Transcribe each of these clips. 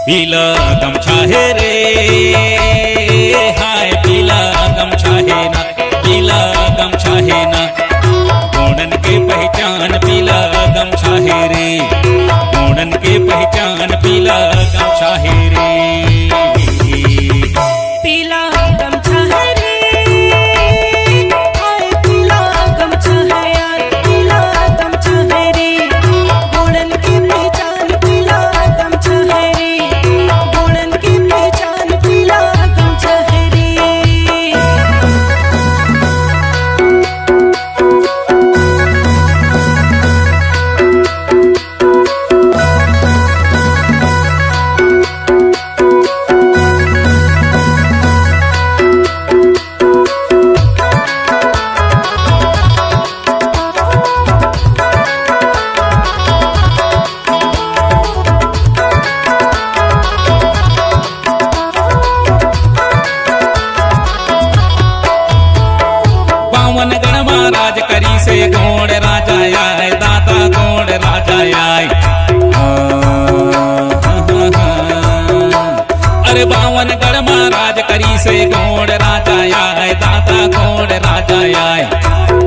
पीला गमछा है रे, हाय पीला गमछा है ना, पीला गमछा है ना। गोंडन के पहचान पीला गमछा है रे, गोंडन के पहचान पीला गमछा है रे। पीला गमछा है रे, हाय पीला गमछा है यार, पीला गमछा है रे। गोंडन की पहचान पीला गमछा है रे, गोंडन की पहचान पीला गमछा है रे। बावन गण महाराज करी से गोंड राजा आए, दादा गोंड राजा आए। अरे बावन गण महाराज करी से गोंड राजा आए, दादा गोंड राजा आए।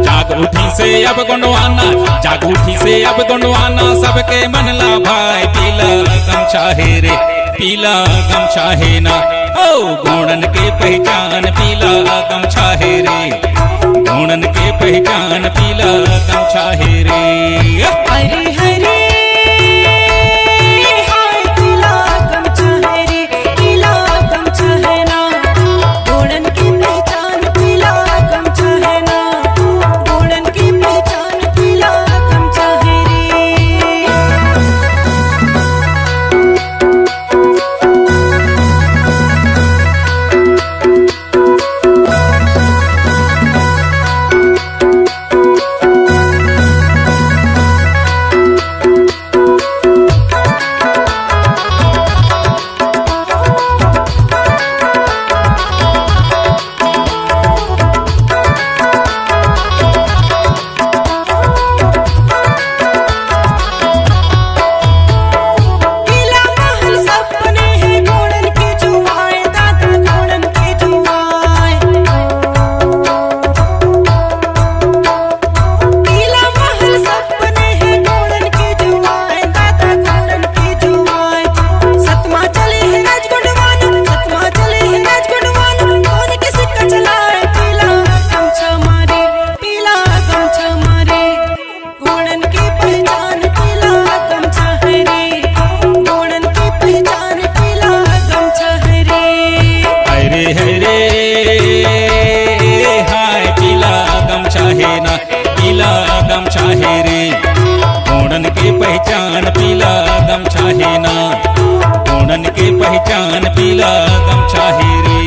जाग उठी से अब गोंडवाना, जाग उठी से अब गोंडवाना, सबके मन ला भाई पीला गमछा है रे, पीला गमछा है ना। ओ गोंडन के पहचान पीला गमछा है रे, गोंडन के पहचान पीला गमछा है रे। हरे हरे हाय पीला गमछा है रे, पीला गमछा है ना। गोंडन की पहचान पीला गमछा है ना, गोंडन की पहचान पीला गमछा है रे। पीला महल सपने हैं गोंडन के जुआए, दादा गोंडन के जुआए। पीला महल सपने हैं गोंडन के जुआए, दादा गोंडन के जुआए। सतमा चले हैं आज गोंडवाना, सतमा चले हैं आज गोंडवाना, कौन किसी का चलाए पीला गमछा मारे, पीला गमछा मारे। गोंडन की पहचान पीला गमछा है रे, गोंडन की पहचान पीला गमछा है रे। हरे हरे हाय पीला गमछा है ना, पीला गमछा है रे। गोंडन के पहचान पीला गमछा है ना, गोंडन के पहचान पीला गमछा है रे।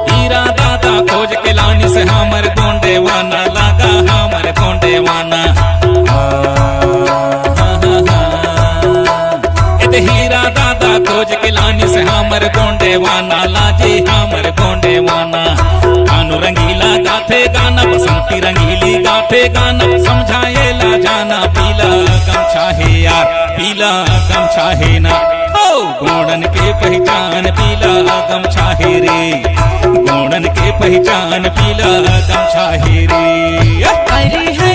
हीरा दादा खोज के लानी से हमर गोंडेवाना लागा, हमर गोंडेवाना। एते हीरा दादा खोज के लानी से हमर गोंडेवाना, लाजे हमर गोंडेवाना। कानू रंगीला गाथे गाना, बसंती रंगीली गाथे गाना, समझाए ला जाना पीला गमछा है यार, पीला गमछा है ना। ओ गोंडन के पहचान पीला गमछा है रे, गोंडन के पहचान पीला गमछा है रे। हरे हरे